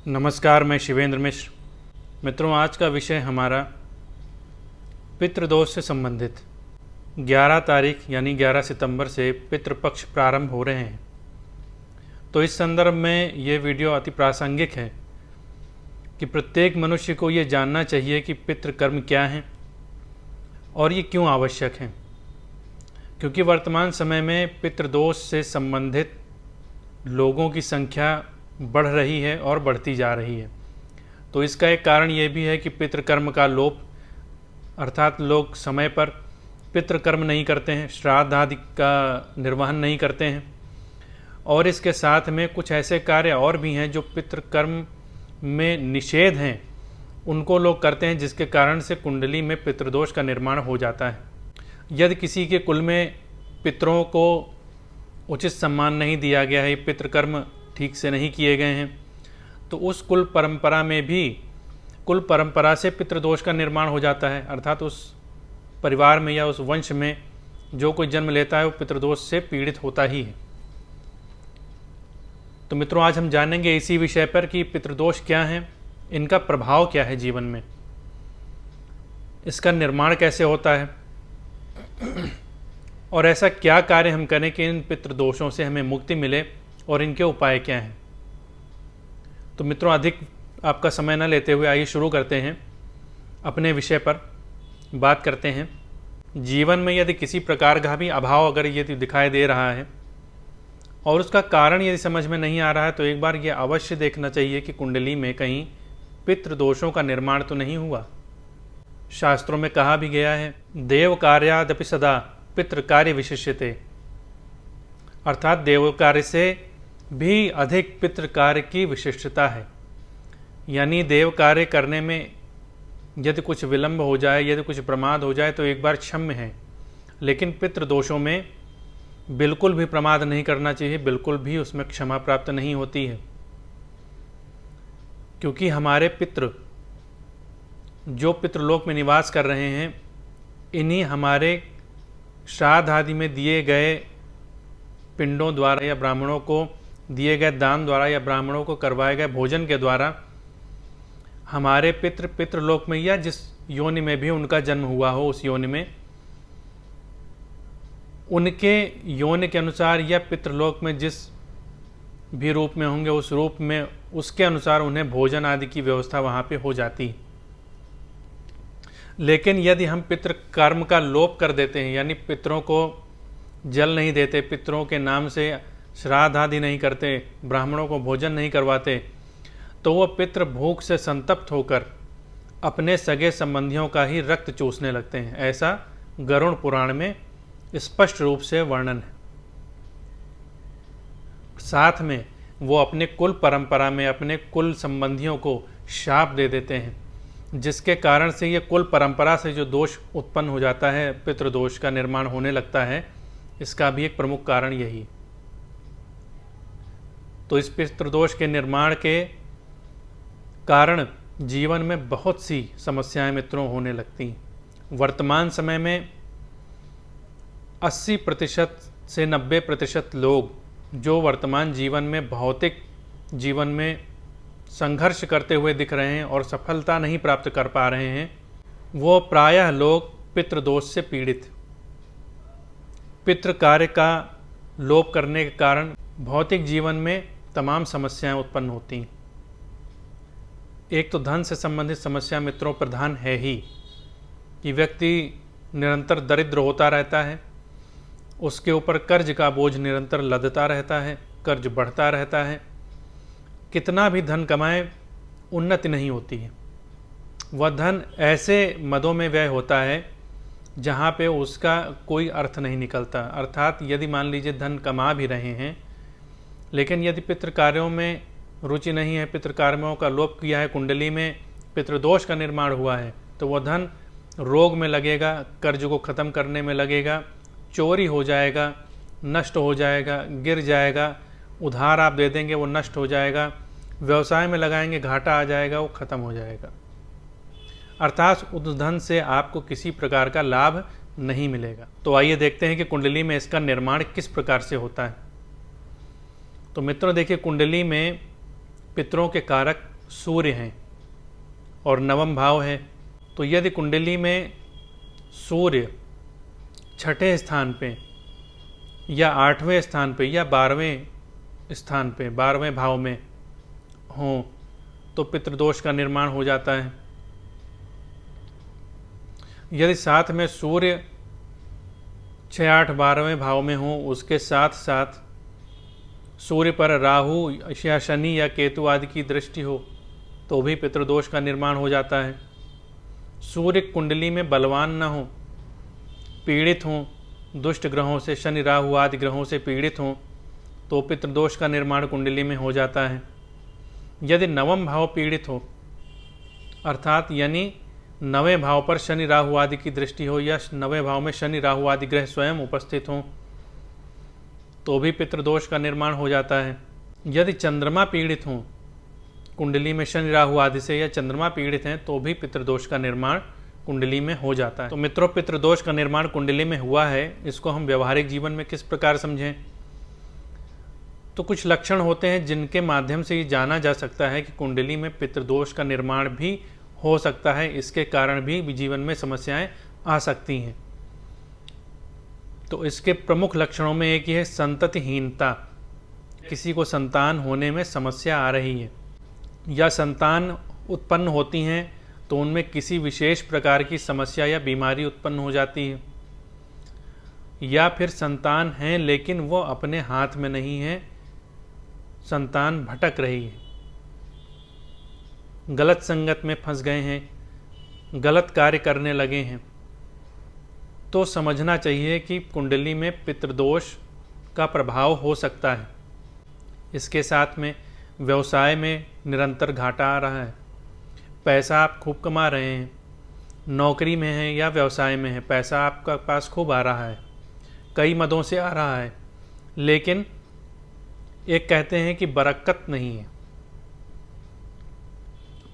नमस्कार, मैं शिवेंद्र मिश्र। मित्रों, आज का विषय हमारा पितृदोष से संबंधित 11 तारीख यानी 11 सितंबर से पितृपक्ष प्रारंभ हो रहे हैं। तो इस संदर्भ में ये वीडियो अति प्रासंगिक है कि प्रत्येक मनुष्य को ये जानना चाहिए कि पितृकर्म क्या हैं और ये क्यों आवश्यक हैं, क्योंकि वर्तमान समय में पितृदोष से संबंधित लोगों की संख्या बढ़ रही है और बढ़ती जा रही है। तो इसका एक कारण ये भी है कि पितृकर्म का लोप, अर्थात लोग समय पर पितृकर्म नहीं करते हैं, श्राद्ध आदि का निर्वहन नहीं करते हैं, और इसके साथ में कुछ ऐसे कार्य और भी हैं जो पितृकर्म में निषेध हैं, उनको लोग करते हैं, जिसके कारण से कुंडली में पितृदोष का निर्माण हो जाता है। यदि किसी के कुल में पितरों को उचित सम्मान नहीं दिया गया है, पितृकर्म ठीक से नहीं किए गए हैं, तो उस कुल परंपरा में भी कुल परंपरा से पितृदोष का निर्माण हो जाता है। अर्थात उस परिवार में या उस वंश में जो कोई जन्म लेता है वो पितृदोष से पीड़ित होता ही है। तो मित्रों, आज हम जानेंगे इसी विषय पर कि पितृदोष क्या हैं, इनका प्रभाव क्या है जीवन में, इसका निर्माण कैसे होता है और ऐसा क्या कार्य हम करें कि इन पितृदोषों से हमें मुक्ति मिले और इनके उपाय क्या हैं। तो मित्रों, अधिक आपका समय न लेते हुए आइए शुरू करते हैं, अपने विषय पर बात करते हैं। जीवन में यदि किसी प्रकार का भी अभाव अगर यदि दिखाई दे रहा है और उसका कारण यदि समझ में नहीं आ रहा है, तो एक बार यह अवश्य देखना चाहिए कि कुंडली में कहीं पितृदोषों का निर्माण तो नहीं हुआ। शास्त्रों में कहा भी गया है, देव कार्यादपि सदा पितृ कार्य विशिष्यते, अर्थात देव कार्य से भी अधिक पितृ कार्य की विशिष्टता है। यानी देव कार्य करने में यदि कुछ विलंब हो जाए, यदि कुछ प्रमाद हो जाए तो एक बार क्षम्य है, लेकिन पितृदोषों में बिल्कुल भी प्रमाद नहीं करना चाहिए, बिल्कुल भी उसमें क्षमा प्राप्त नहीं होती है। क्योंकि हमारे पितृ जो पितृलोक में निवास कर रहे हैं, इन्हीं हमारे श्राद्ध आदि में दिए गए पिंडों द्वारा या ब्राह्मणों को दिए गए दान द्वारा या ब्राह्मणों को करवाए गए भोजन के द्वारा हमारे पितृलोक में या जिस योनि में भी उनका जन्म हुआ हो, उस योनि में उनके योनि के अनुसार या पितृलोक में जिस भी रूप में होंगे, उस रूप में उसके अनुसार उन्हें भोजन आदि की व्यवस्था वहाँ पे हो जाती है। लेकिन यदि हम पितृकर्म का लोप कर देते हैं, यानी पितरों को जल नहीं देते, पितरों के नाम से श्राद्ध आदि नहीं करते, ब्राह्मणों को भोजन नहीं करवाते, तो वह पितृ भूख से संतप्त होकर अपने सगे संबंधियों का ही रक्त चूसने लगते हैं। ऐसा गरुड़ पुराण में स्पष्ट रूप से वर्णन है। साथ में वो अपने कुल परंपरा में अपने कुल संबंधियों को शाप दे देते हैं, जिसके कारण से ये कुल परंपरा से जो दोष उत्पन्न हो जाता है, पितृदोष का निर्माण होने लगता है, इसका भी एक प्रमुख कारण यही। तो इस पितृदोष के निर्माण के कारण जीवन में बहुत सी समस्याएं मित्रों होने लगती हैं। वर्तमान समय में 80% से 90% लोग जो वर्तमान जीवन में भौतिक जीवन में संघर्ष करते हुए दिख रहे हैं और सफलता नहीं प्राप्त कर पा रहे हैं, वो प्रायः लोग पितृदोष से पीड़ित, पितृ कार्य का लोप करने के कारण भौतिक जीवन में तमाम समस्याएं उत्पन्न होती हैं। एक तो धन से संबंधित समस्या मित्रों प्रधान है ही, कि व्यक्ति निरंतर दरिद्र होता रहता है, उसके ऊपर कर्ज का बोझ निरंतर लदता रहता है, कर्ज बढ़ता रहता है, कितना भी धन कमाए उन्नति नहीं होती है। वह धन ऐसे मदों में व्यय होता है जहाँ पे उसका कोई अर्थ नहीं निकलता। अर्थात यदि मान लीजिए धन कमा भी रहे हैं, लेकिन यदि पितृ कार्यों में रुचि नहीं है, पितृ कार्यों का लोप किया है, कुंडली में पितृदोष का निर्माण हुआ है, तो वह धन रोग में लगेगा, कर्ज को ख़त्म करने में लगेगा, चोरी हो जाएगा, नष्ट हो जाएगा, गिर जाएगा, उधार आप दे देंगे वो नष्ट हो जाएगा, व्यवसाय में लगाएंगे घाटा आ जाएगा, वो ख़त्म हो जाएगा। अर्थात उस धन से आपको किसी प्रकार का लाभ नहीं मिलेगा। तो आइए देखते हैं कि कुंडली में इसका निर्माण किस प्रकार से होता है। तो मित्रों देखिए, कुंडली में पितरों के कारक सूर्य हैं और नवम भाव है। तो यदि कुंडली में सूर्य छठे स्थान पे या 8वें स्थान पे या 12वें स्थान पे 12वें भाव में हो तो पितृदोष का निर्माण हो जाता है। यदि साथ में सूर्य 6, 8, 12वें भाव में हो, उसके साथ साथ सूर्य पर राहु या शनि या केतु आदि की दृष्टि हो तो भी पितृदोष का निर्माण हो जाता है। सूर्य कुंडली में बलवान न हो, पीड़ित हों, दुष्ट ग्रहों से, शनि राहु आदि ग्रहों से पीड़ित हों तो पितृदोष का निर्माण कुंडली में हो जाता है। यदि नवम भाव पीड़ित हो, अर्थात यानी 9वें भाव पर शनि राहु आदि की दृष्टि हो या 9वें भाव में शनि राहु आदि ग्रह स्वयं उपस्थित हों तो भी पितृदोष का निर्माण हो जाता है। यदि चंद्रमा पीड़ित हों कुंडली में शनि राहु आदि से या चंद्रमा पीड़ित हैं तो भी पितृदोष का निर्माण कुंडली में हो जाता है। तो मित्रों, पितृदोष का निर्माण कुंडली में हुआ है, इसको हम व्यवहारिक जीवन में किस प्रकार समझें? तो कुछ लक्षण होते हैं जिनके माध्यम से ये जाना जा सकता है कि कुंडली में पितृदोष का निर्माण भी हो सकता है, इसके कारण भी जीवन में समस्याएं आ सकती हैं। तो इसके प्रमुख लक्षणों में एक ये है संततिहीनता। किसी को संतान होने में समस्या आ रही है या संतान उत्पन्न होती हैं तो उनमें किसी विशेष प्रकार की समस्या या बीमारी उत्पन्न हो जाती है, या फिर संतान हैं लेकिन वो अपने हाथ में नहीं है, संतान भटक रही है, गलत संगत में फंस गए हैं, गलत कार्य करने लगे हैं, तो समझना चाहिए कि कुंडली में पितृदोष का प्रभाव हो सकता है। इसके साथ में व्यवसाय में निरंतर घाटा आ रहा है, पैसा आप खूब कमा रहे हैं, नौकरी में हैं या व्यवसाय में हैं, पैसा आपका पास खूब आ रहा है, कई मदों से आ रहा है, लेकिन एक कहते हैं कि बरकत नहीं है।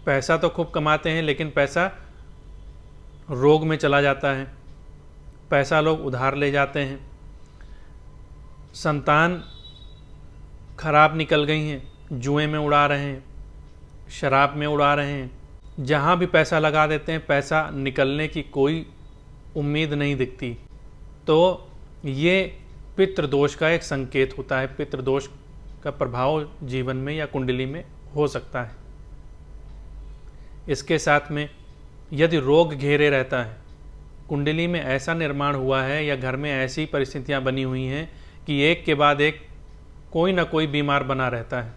पैसा तो खूब कमाते हैं लेकिन पैसा रोग में चला जाता है, पैसा लोग उधार ले जाते हैं, संतान खराब निकल गई हैं, जुए में उड़ा रहे हैं, शराब में उड़ा रहे हैं, जहाँ भी पैसा लगा देते हैं पैसा निकलने की कोई उम्मीद नहीं दिखती। तो ये पितृदोष का एक संकेत होता है, पितृदोष का प्रभाव जीवन में या कुंडली में हो सकता है। इसके साथ में यदि रोग घेरे रहता है, कुंडली में ऐसा निर्माण हुआ है या घर में ऐसी परिस्थितियां बनी हुई हैं कि एक के बाद एक कोई ना कोई बीमार बना रहता है,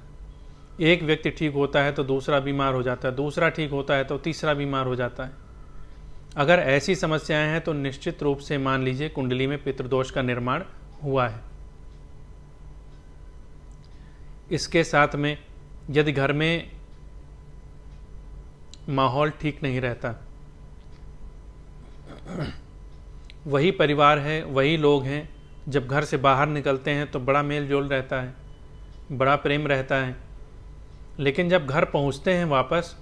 एक व्यक्ति ठीक होता है तो दूसरा बीमार हो जाता है, दूसरा ठीक होता है तो तीसरा बीमार हो जाता है, अगर ऐसी समस्याएं हैं तो निश्चित रूप से मान लीजिए कुंडली में पितृदोष का निर्माण हुआ है। इसके साथ में यदि घर में माहौल ठीक नहीं रहता, वही परिवार है, वही लोग हैं, जब घर से बाहर निकलते हैं तो बड़ा मेल जोल रहता है, बड़ा प्रेम रहता है, लेकिन जब घर पहुंचते हैं वापस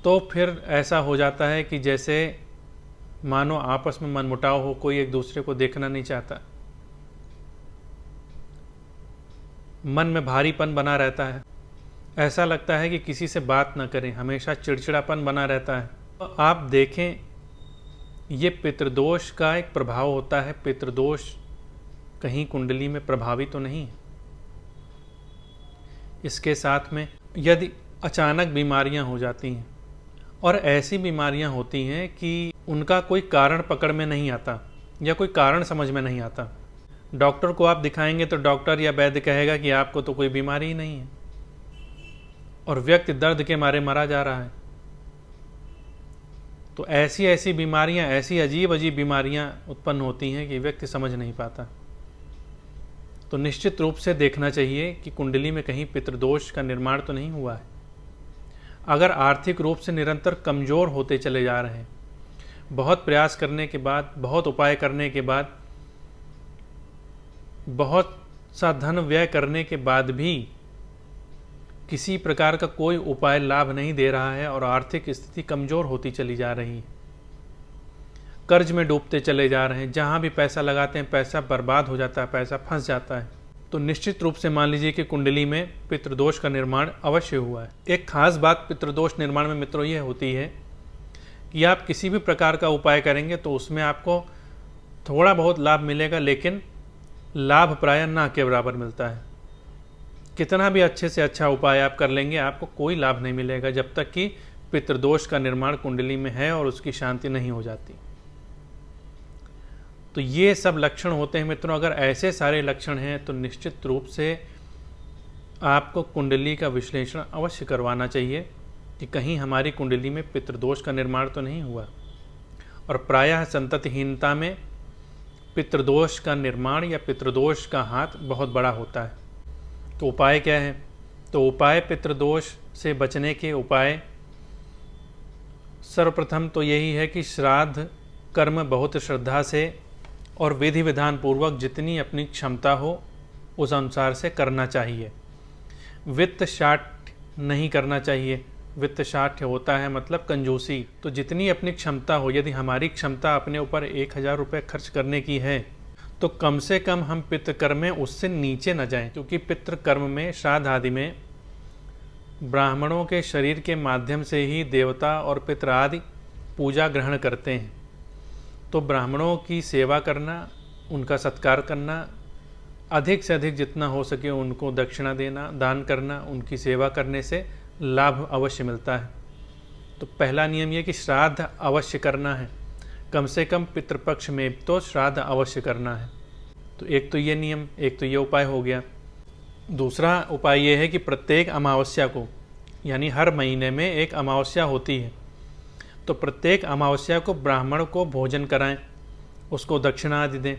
तो फिर ऐसा हो जाता है कि जैसे मानो आपस में मनमुटाव हो, कोई एक दूसरे को देखना नहीं चाहता, मन में भारीपन बना रहता है, ऐसा लगता है कि किसी से बात न करें, हमेशा चिड़चिड़ापन बना रहता है। तो आप देखें, ये पितृदोष का एक प्रभाव होता है। पितृदोष कहीं कुंडली में प्रभावी तो नहीं है। इसके साथ में यदि अचानक बीमारियां हो जाती हैं, और ऐसी बीमारियां होती हैं कि उनका कोई कारण पकड़ में नहीं आता या कोई कारण समझ में नहीं आता, डॉक्टर को आप दिखाएंगे तो डॉक्टर या वैद्य कहेगा कि आपको तो कोई बीमारी ही नहीं है, और व्यक्ति दर्द के मारे मरा जा रहा है। तो ऐसी ऐसी बीमारियां, ऐसी अजीब अजीब बीमारियां उत्पन्न होती हैं कि व्यक्ति समझ नहीं पाता। तो निश्चित रूप से देखना चाहिए कि कुंडली में कहीं पितृदोष का निर्माण तो नहीं हुआ है। अगर आर्थिक रूप से निरंतर कमजोर होते चले जा रहे हैं, बहुत प्रयास करने के बाद, बहुत उपाय करने के बाद, बहुत सा धन व्यय करने के बाद भी किसी प्रकार का कोई उपाय लाभ नहीं दे रहा है और आर्थिक स्थिति कमजोर होती चली जा रही है, कर्ज में डूबते चले जा रहे हैं, जहां भी पैसा लगाते हैं पैसा बर्बाद हो जाता है, पैसा फंस जाता है, तो निश्चित रूप से मान लीजिए कि कुंडली में पितृदोष का निर्माण अवश्य हुआ है। एक खास बात पितृदोष निर्माण में मित्रों यह होती है कि आप किसी भी प्रकार का उपाय करेंगे तो उसमें आपको थोड़ा बहुत लाभ मिलेगा, लेकिन लाभ प्रायः ना के बराबर मिलता है। कितना भी अच्छे से अच्छा उपाय आप कर लेंगे, आपको कोई लाभ नहीं मिलेगा जब तक कि पितृदोष का निर्माण कुंडली में है और उसकी शांति नहीं हो जाती। तो ये सब लक्षण होते हैं मित्रों। अगर ऐसे सारे लक्षण हैं तो निश्चित रूप से आपको कुंडली का विश्लेषण अवश्य करवाना चाहिए कि कहीं हमारी कुंडली में पितृदोष का निर्माण तो नहीं हुआ। और प्रायः संततिहीनता में पितृदोष का निर्माण या पितृदोष का हाथ बहुत बड़ा होता है। तो उपाय क्या है? तो उपाय, पितृदोष से बचने के उपाय सर्वप्रथम तो यही है कि श्राद्ध कर्म बहुत श्रद्धा से और विधि विधान पूर्वक जितनी अपनी क्षमता हो उस अनुसार से करना चाहिए। वित्त शाठ नहीं करना चाहिए। वित्त शाठ होता है मतलब कंजूसी। तो जितनी अपनी क्षमता हो, यदि हमारी क्षमता अपने ऊपर 1000 रुपये खर्च करने की है तो कम से कम हम पितृकर्म में उससे नीचे न जाएं, क्योंकि पितृकर्म में, श्राद्ध आदि में ब्राह्मणों के शरीर के माध्यम से ही देवता और पितृ आदि पूजा ग्रहण करते हैं। तो ब्राह्मणों की सेवा करना, उनका सत्कार करना, अधिक से अधिक जितना हो सके उनको दक्षिणा देना, दान करना, उनकी सेवा करने से लाभ अवश्य मिलता है। तो पहला नियम यह कि श्राद्ध अवश्य करना है, कम से कम पितृपक्ष में तो श्राद्ध अवश्य करना है। तो एक तो ये नियम, एक तो ये उपाय हो गया। दूसरा उपाय ये है कि प्रत्येक अमावस्या को, यानी हर महीने में एक अमावस्या होती है, तो प्रत्येक अमावस्या को ब्राह्मण को भोजन कराएं, उसको दक्षिणा आदि दें।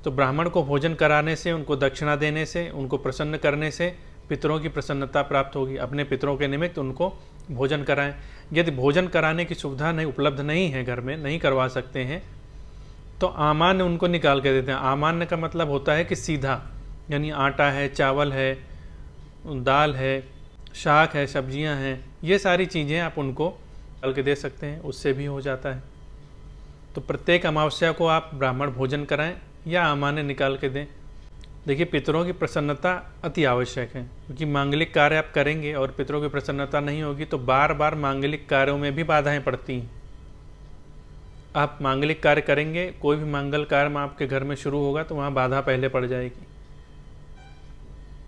तो ब्राह्मण को भोजन कराने से, उनको दक्षिणा देने से, उनको प्रसन्न करने से पितरों की प्रसन्नता प्राप्त होगी। अपने पितरों के निमित्त उनको भोजन कराएं। यदि भोजन कराने की सुविधा नहीं, उपलब्ध नहीं है, घर में नहीं करवा सकते हैं, तो आमान्य उनको निकाल के देते हैं। आमान्य का मतलब होता है कि सीधा, यानी आटा है, चावल है, दाल है, शाक है, सब्जियां हैं, ये सारी चीज़ें आप उनको निकाल के दे सकते हैं, उससे भी हो जाता है। तो प्रत्येक अमावस्या को आप ब्राह्मण भोजन कराएं या आमान्य निकाल के दें। देखिए, पितरों की प्रसन्नता अति आवश्यक है, क्योंकि मांगलिक कार्य आप करेंगे और पितरों की प्रसन्नता नहीं होगी तो बार बार मांगलिक कार्यों में भी बाधाएं पड़ती हैं। आप मांगलिक कार्य करेंगे, कोई भी मंगल कार्य आपके घर में शुरू होगा तो वहाँ बाधा पहले पड़ जाएगी।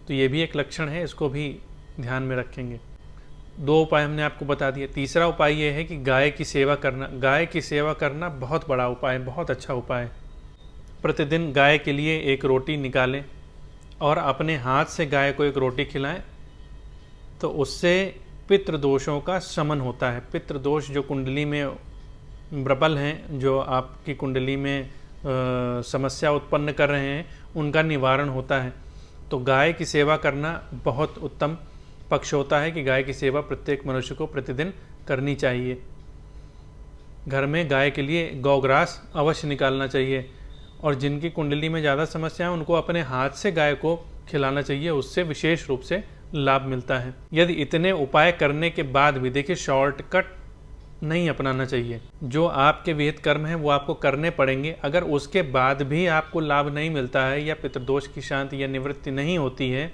तो ये भी एक लक्षण है, इसको भी ध्यान में रखेंगे। 2 उपाय हमने आपको बता दिए। तीसरा उपाय ये है कि गाय की सेवा करना। गाय की सेवा करना बहुत बड़ा उपाय, बहुत अच्छा उपाय है। प्रतिदिन गाय के लिए एक रोटी निकालें और अपने हाथ से गाय को एक रोटी खिलाएं, तो उससे पितृदोषों का शमन होता है। पितृदोष जो कुंडली में प्रबल हैं, जो आपकी कुंडली में समस्या उत्पन्न कर रहे हैं, उनका निवारण होता है। तो गाय की सेवा करना बहुत उत्तम पक्ष होता है कि गाय की सेवा प्रत्येक मनुष्य को प्रतिदिन करनी चाहिए। घर में गाय के लिए गौग्रास अवश्य निकालना चाहिए, और जिनकी कुंडली में ज़्यादा समस्या है उनको अपने हाथ से गाय को खिलाना चाहिए, उससे विशेष रूप से लाभ मिलता है। यदि इतने उपाय करने के बाद भी, देखिए, शॉर्टकट नहीं अपनाना चाहिए। जो आपके विहित कर्म हैं वो आपको करने पड़ेंगे। अगर उसके बाद भी आपको लाभ नहीं मिलता है या पितृदोष की शांति या निवृत्ति नहीं होती है,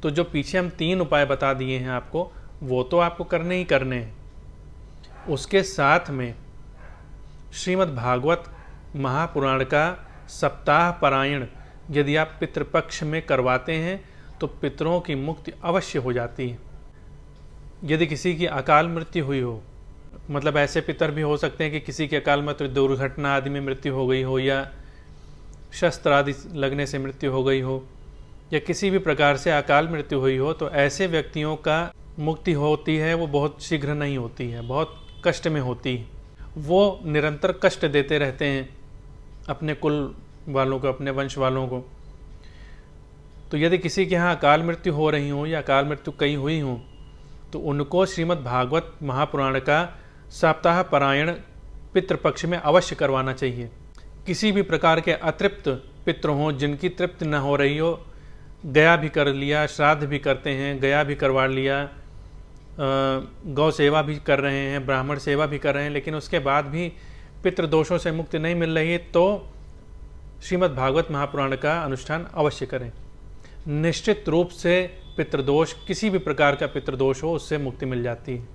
तो जो पीछे हम 3 उपाय बता दिए हैं आपको, वो तो आपको करने ही करने हैं। उसके साथ में श्रीमद् भागवत महापुराण का सप्ताह पारायण यदि आप पितृपक्ष में करवाते हैं तो पितरों की मुक्ति अवश्य हो जाती है। यदि किसी की अकाल मृत्यु हुई हो, मतलब ऐसे पितर भी हो सकते हैं कि किसी की अकाल मृत्यु, दुर्घटना आदि में मृत्यु हो गई हो, या शस्त्र आदि लगने से मृत्यु हो गई हो, या किसी भी प्रकार से अकाल मृत्यु हुई हो, तो ऐसे व्यक्तियों का मुक्ति होती है वो बहुत शीघ्र नहीं होती है, बहुत कष्ट में होती है। वो निरंतर कष्ट देते रहते हैं अपने कुल वालों को, अपने वंश वालों को। तो यदि किसी के यहाँ अकाल मृत्यु हो रही हो या अकाल मृत्यु कई हुई हो, तो उनको श्रीमद् भागवत महापुराण का सप्ताह पारायण पितृपक्ष में अवश्य करवाना चाहिए। किसी भी प्रकार के अतृप्त पितृ हों, जिनकी तृप्ति न हो रही हो, गया भी कर लिया, श्राद्ध भी करते हैं, गया भी करवा लिया, गौ सेवा भी कर रहे हैं, ब्राह्मण सेवा भी कर रहे हैं, लेकिन उसके बाद भी पितृदोषों से मुक्ति नहीं मिल रही है, तो श्रीमद् भागवत महापुराण का अनुष्ठान अवश्य करें। निश्चित रूप से पितृदोष, किसी भी प्रकार का पितृदोष हो, उससे मुक्ति मिल जाती है।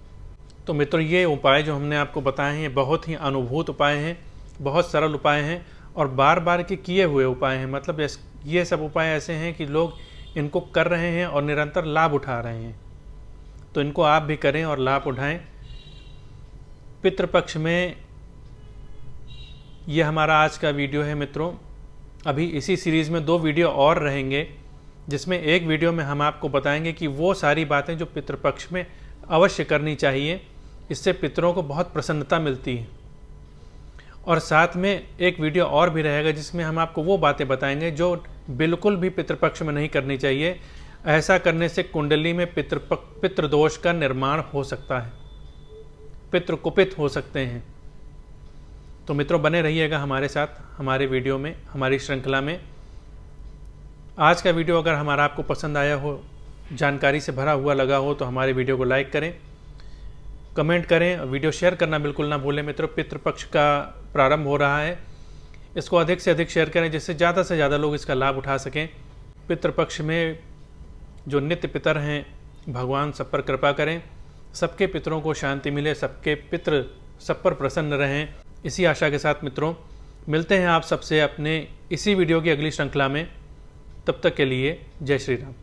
तो मित्रों, ये उपाय जो हमने आपको बताए हैं, ये बहुत ही अनुभूत उपाय हैं, बहुत सरल उपाय हैं और बार बार के किए हुए उपाय हैं। मतलब ये सब उपाय ऐसे हैं कि लोग इनको कर रहे हैं और निरंतर लाभ उठा रहे हैं। तो इनको आप भी करें और लाभ उठाएं। पितृपक्ष में ये हमारा आज का वीडियो है मित्रों। अभी इसी सीरीज़ में 2 वीडियो और रहेंगे, जिसमें एक वीडियो में हम आपको बताएंगे कि वो सारी बातें जो पितृपक्ष में अवश्य करनी चाहिए, इससे पितरों को बहुत प्रसन्नता मिलती है। और साथ में एक वीडियो और भी रहेगा जिसमें हम आपको वो बातें बताएंगे जो बिल्कुल भी पितृपक्ष में नहीं करनी चाहिए। ऐसा करने से कुंडली में पितृदोष का निर्माण हो सकता है, पितृ कुपित हो सकते हैं। तो मित्रों, बने रहिएगा हमारे साथ, हमारे वीडियो में, हमारी श्रृंखला में। आज का वीडियो अगर हमारा आपको पसंद आया हो, जानकारी से भरा हुआ लगा हो, तो हमारे वीडियो को लाइक करें, कमेंट करें, वीडियो शेयर करना बिल्कुल ना भूलें। मित्रों, पितृपक्ष का प्रारंभ हो रहा है, इसको अधिक से अधिक शेयर करें जिससे ज़्यादा से ज़्यादा लोग इसका लाभ उठा सकें। पितृपक्ष में जो नित्य पितर हैं, भगवान सब पर कृपा करें, सबके पितरों को शांति मिले, सबके पितृ सब पर प्रसन्न रहें। इसी आशा के साथ मित्रों, मिलते हैं आप सबसे अपने इसी वीडियो की अगली श्रृंखला में। तब तक के लिए जय श्री राम।